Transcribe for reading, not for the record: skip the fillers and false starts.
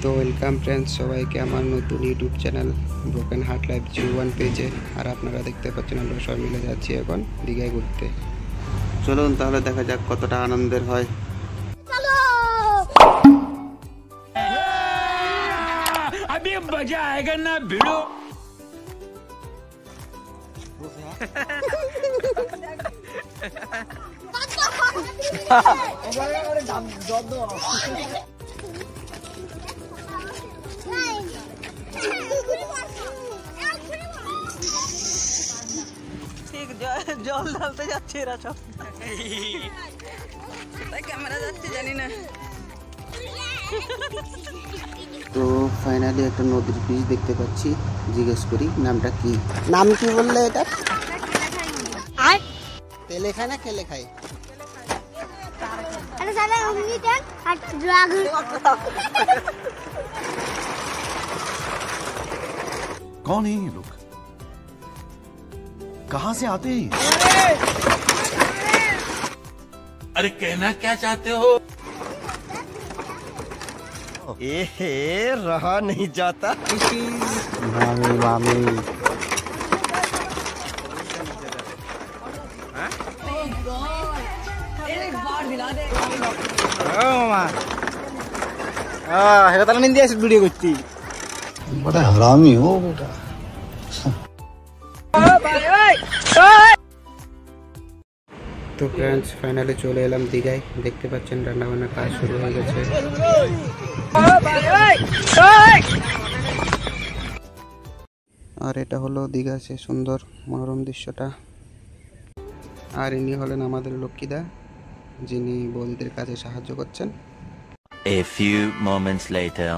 তো welcome friends সবাইকে আমার নতুন YouTube channel broken heart life 01 পেজে। আর আপনারা দেখতে পাচ্ছেন আমরা সবাই মিলে যাচ্ছি এখন দীঘায় ঘুরতে। চলুন তাহলে দেখা যাক কতটা আনন্দের হয়। अभी मजा आएगा ना भिड़ो। ঠিক জল ঢালতে যাচ্ছে এরা সব। তাই ক্যামেরা যাচ্ছে জানি না। তো ফাইনালি একটা নদীর ব্রিজ দেখতে পাচ্ছি। জিজ্ঞেস করি নামটা কি? নাম কি বললে এটা? তেলে খায় না খেলে খায়? कौन है ये लोग? कहां से आते हैं? अरे कहना क्या चाहते हो? रहा नहीं जाता। मामी मामी वीडियो करती। बड़ा हरामी हो बेटा। তো ফ্রেন্ডস ফাইনালি চলে এলাম দীঘায়। দেখতে পাচ্ছেন রান্নাবান্নার কাজ শুরু হয়ে গেছে। আর এটা হলো দীঘা সে সুন্দর মনোরম দৃশ্যটা। আর ইনি হলেন আমাদের লক্ষ্মীদা, যিনি বৌদিদের কাজে সাহায্য করছেন। A few moments later.